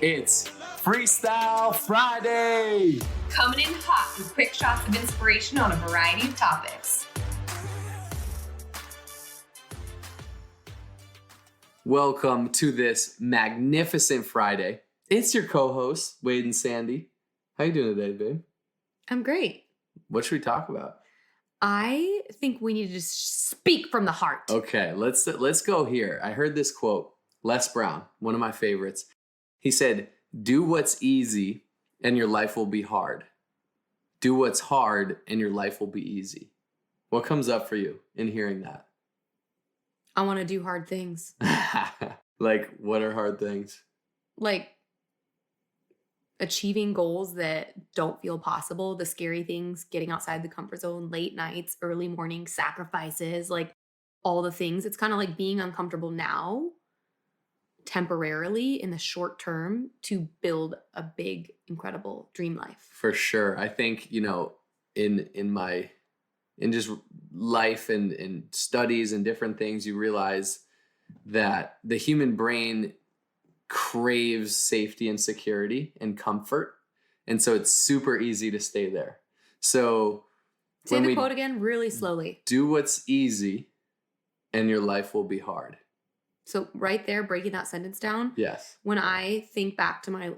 It's Freestyle Friday! Coming in hot with quick shots of inspiration on a variety of topics. Welcome to this magnificent Friday. It's your co-hosts, Wade and Sandy. How you doing today, babe? I'm great. What should we talk about? I think we need to just speak from the heart. Okay, let's go here. I heard this quote, Les Brown, one of my favorites. He said, "Do what's easy and your life will be hard. Do what's hard and your life will be easy." What comes up for you in hearing that? I want to do hard things. Like, what are hard things? Like achieving goals that don't feel possible, the scary things, getting outside the comfort zone, late nights, early mornings, sacrifices, like all the things. It's kind of like being uncomfortable now, temporarily in the short term, to build a big, incredible dream life. For sure. I think, in just life and studies and different things, you realize that the human brain craves safety and security and comfort. And so it's super easy to stay there. So say the quote again really slowly. Do what's easy and your life will be hard. So right there, breaking that sentence down. Yes. When I think back to my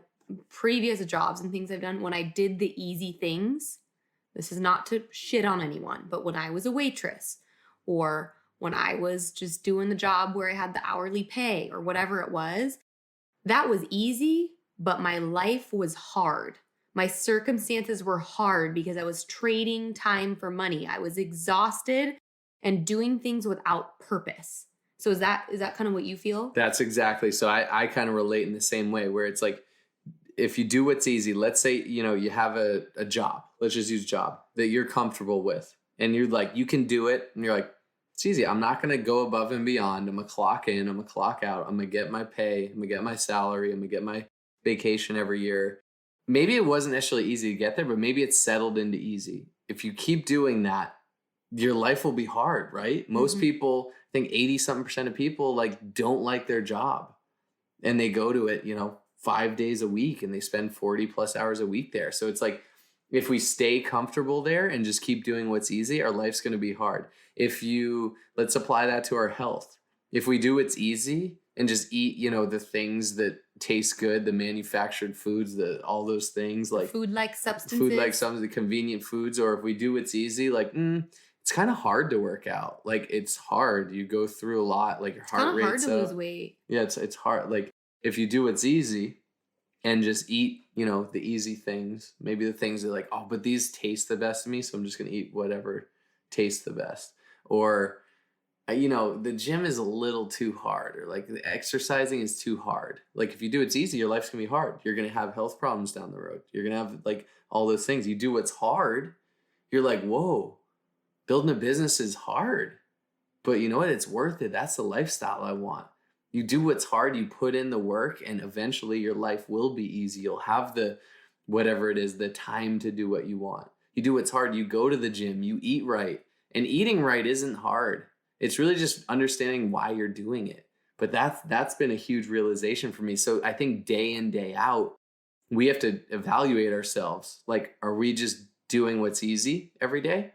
previous jobs and things I've done, when I did the easy things, this is not to shit on anyone, but when I was a waitress or when I was just doing the job where I had the hourly pay or whatever it was, that was easy, but my life was hard. My circumstances were hard because I was trading time for money. I was exhausted and doing things without purpose. So is that kind of what you feel? That's exactly. So I kind of relate in the same way, where it's like, if you do what's easy, let's say, you have a job, let's just use job that you're comfortable with, and you're like, you can do it. And you're like, it's easy. I'm not going to go above and beyond. I'm going to clock in. I'm going to clock out. I'm going to get my pay. I'm going to get my salary. I'm going to get my vacation every year. Maybe it wasn't necessarily easy to get there, but maybe it's settled into easy. If you keep doing that, your life will be hard, right? Most people, I think 80-something% of people don't like their job, and they go to it, 5 days a week, and they spend 40 plus hours a week there. So it's like, if we stay comfortable there and just keep doing what's easy, our life's going to be hard. Let's apply that to our health. If we do what's easy and just eat, the things that taste good, the manufactured foods, all those things, like food-like substances, the convenient foods, or if we do what's easy, it's kind of hard to work out. It's hard. You go through a lot. Your heart rate's up. It's hard to lose weight. Yeah, it's hard. If you do what's easy and just eat, the easy things, maybe the things that but these taste the best to me, so I'm just going to eat whatever tastes the best. Or, the gym is a little too hard, or the exercising is too hard. If you do what's easy, your life's going to be hard. You're going to have health problems down the road. You're going to have all those things. You do what's hard, you're like, whoa, building a business is hard. But you know what? It's worth it. That's the lifestyle I want. You do what's hard, you put in the work, and eventually your life will be easy. You'll have the time to do what you want. You do what's hard, you go to the gym, you eat right. And eating right isn't hard. It's really just understanding why you're doing it. But that's been a huge realization for me. So I think day in, day out, we have to evaluate ourselves. Are we just doing what's easy every day?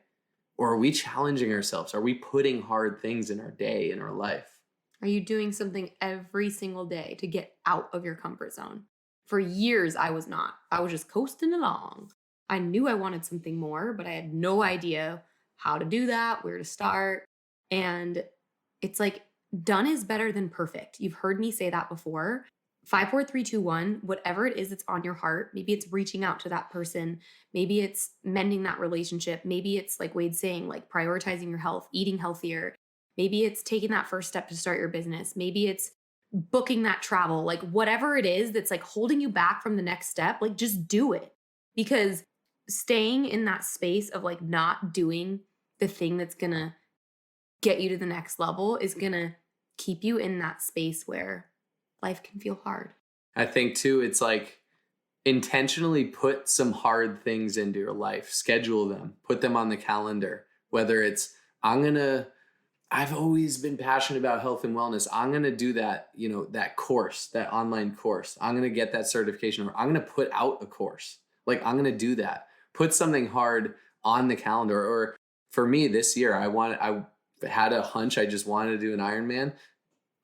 Or are we challenging ourselves? Are we putting hard things in our day, in our life? Are you doing something every single day to get out of your comfort zone? For years, I was not. I was just coasting along. I knew I wanted something more, but I had no idea how to do that, where to start. And it's done is better than perfect. You've heard me say that before. 5, 4, 3, 2, 1, whatever it is that's on your heart. Maybe it's reaching out to that person. Maybe it's mending that relationship. Maybe it's like Wade's saying, prioritizing your health, eating healthier. Maybe it's taking that first step to start your business. Maybe it's booking that travel, whatever it is that's holding you back from the next step, just do it. Because staying in that space of not doing the thing that's going to get you to the next level is going to keep you in that space where life can feel hard. I think too, it's intentionally put some hard things into your life, schedule them, put them on the calendar, whether it's, I'm going to I've always been passionate about health and wellness. I'm going to do that, that course, that online course. I'm going to get that certification, or I'm going to put out a course. Like, I'm going to do that. Put something hard on the calendar. Or for me this year, I had a hunch. I just wanted to do an Ironman.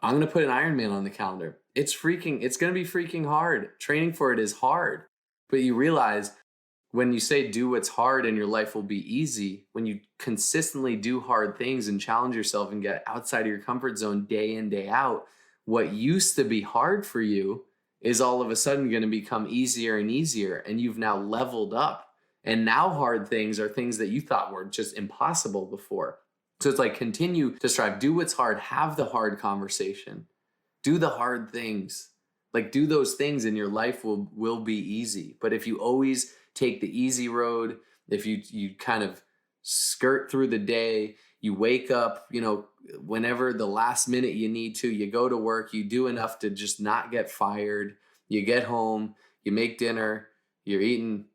I'm going to put an Ironman on the calendar. It's going to be freaking hard. Training for it is hard. But you realize, when you say do what's hard and your life will be easy, when you consistently do hard things and challenge yourself and get outside of your comfort zone day in, day out, what used to be hard for you is all of a sudden going to become easier and easier. And you've now leveled up. And now hard things are things that you thought were just impossible before. So it's like, continue to strive, do what's hard, have the hard conversation, do the hard things. Like, do those things and your life will be easy. But if you always take the easy road, if you kind of skirt through the day, you wake up, whenever the last minute you need to, you go to work, you do enough to just not get fired, you get home, you make dinner, you're eating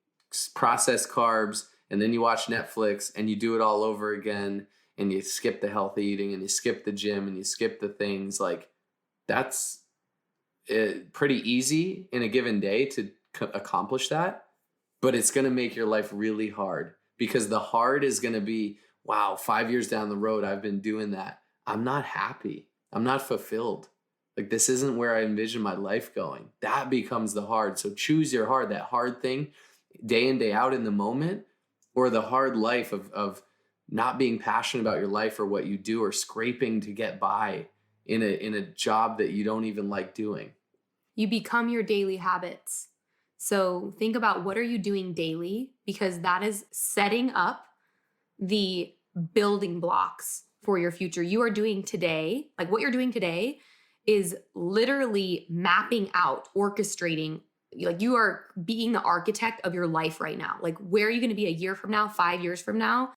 processed carbs, and then you watch Netflix and you do it all over again, and you skip the healthy eating and you skip the gym and you skip the things, like, that's pretty easy in a given day to accomplish that. But it's going to make your life really hard, because the hard is going to be, wow, 5 years down the road, I've been doing that. I'm not happy. I'm not fulfilled. Like, this isn't where I envision my life going. That becomes the hard. So choose your hard, that hard thing day in, day out in the moment, or the hard life of not being passionate about your life or what you do, or scraping to get by in a job that you don't even like doing. You become your daily habits. So think about, what are you doing daily? Because that is setting up the building blocks for your future. You are doing today, like what you're doing today is literally mapping out, orchestrating, like you are being the architect of your life right now. Like, where are you going to be a year from now, 5 years from now?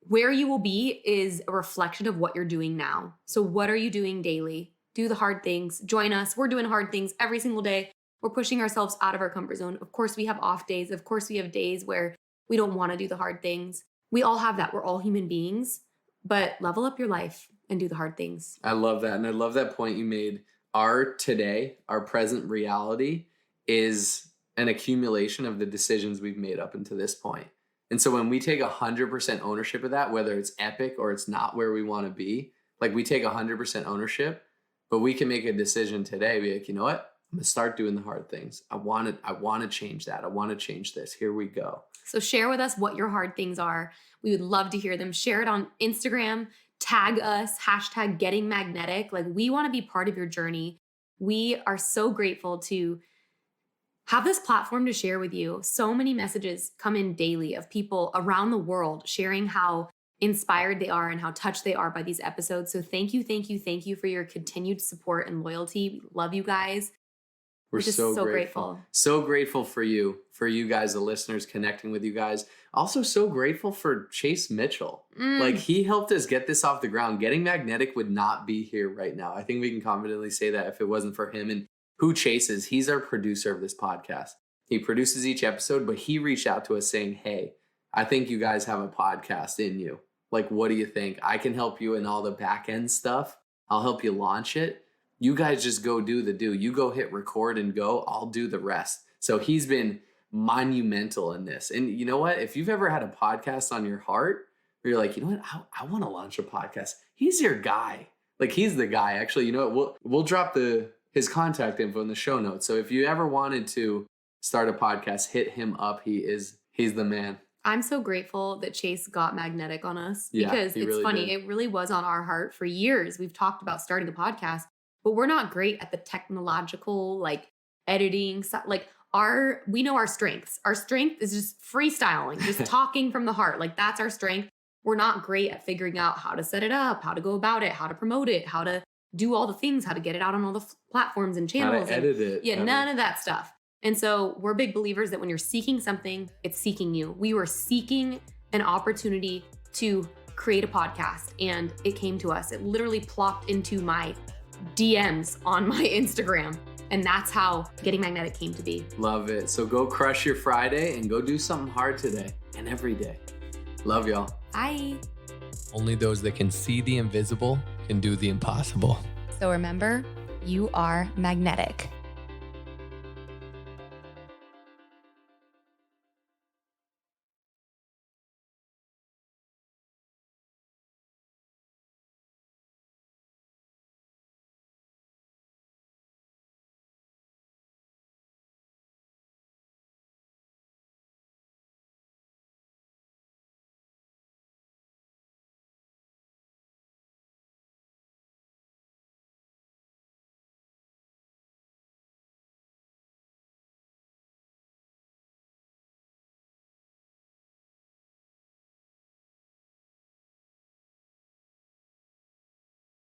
Where you will be is a reflection of what you're doing now. So what are you doing daily? Do the hard things. Join us. We're doing hard things every single day. We're pushing ourselves out of our comfort zone. Of course, we have off days. Of course, we have days where we don't want to do the hard things. We all have that. We're all human beings, but level up your life and do the hard things. I love that. And I love that point you made. Our today, our present reality is an accumulation of the decisions we've made up until this point. And so when we take 100% ownership of that, whether it's epic or it's not where we want to be, like, we take 100% ownership, but we can make a decision today. Be like, you know what? I'm going to start doing the hard things. I want to change that. I want to change this. Here we go. So share with us what your hard things are. We would love to hear them. Share it on Instagram, tag us, #gettingmagnetic. Like, we want to be part of your journey. We are so grateful to have this platform to share with you. So many messages come in daily of people around the world sharing how inspired they are and how touched they are by these episodes. So thank you for your continued support and loyalty. We love you guys. We're just so grateful. So grateful for you guys, the listeners, connecting with you guys. Also so grateful for Chase Mitchell. Like, he helped us get this off the ground. Getting Magnetic would not be here right now. I think we can confidently say that if it wasn't for him. And who Chase is, he's our producer of this podcast. He produces each episode, but he reached out to us saying, hey, I think you guys have a podcast in you. Like, what do you think? I can help you in all the back end stuff. I'll help you launch it. You guys just go do the do. You go hit record and go. I'll do the rest. So he's been monumental in this. And you know what? If you've ever had a podcast on your heart, where you're like, you know what? I want to launch a podcast. He's your guy. Like, he's the guy. Actually, you know what? We'll drop his contact info in the show notes. So if you ever wanted to start a podcast, hit him up. He's the man. I'm so grateful that Chase got Magnetic on us, because it's really funny. did. It really was on our heart for years. We've talked about starting the podcast, but we're not great at the technological, like, editing stuff. Like, we know our strengths. Our strength is just freestyling, just talking from the heart. Like, that's our strength. We're not great at figuring out how to set it up, how to go about it, how to promote it, how to do all the things, how to get it out on all the platforms and channels. How to edit it. Yeah, none of that stuff. And so we're big believers that when you're seeking something, it's seeking you. We were seeking an opportunity to create a podcast, and it came to us. It literally plopped into my DMs on my Instagram. And that's how Getting Magnetic came to be. Love it. So go crush your Friday and go do something hard today and every day. Love y'all. Bye. Only those that can see the invisible can do the impossible. So remember, you are magnetic.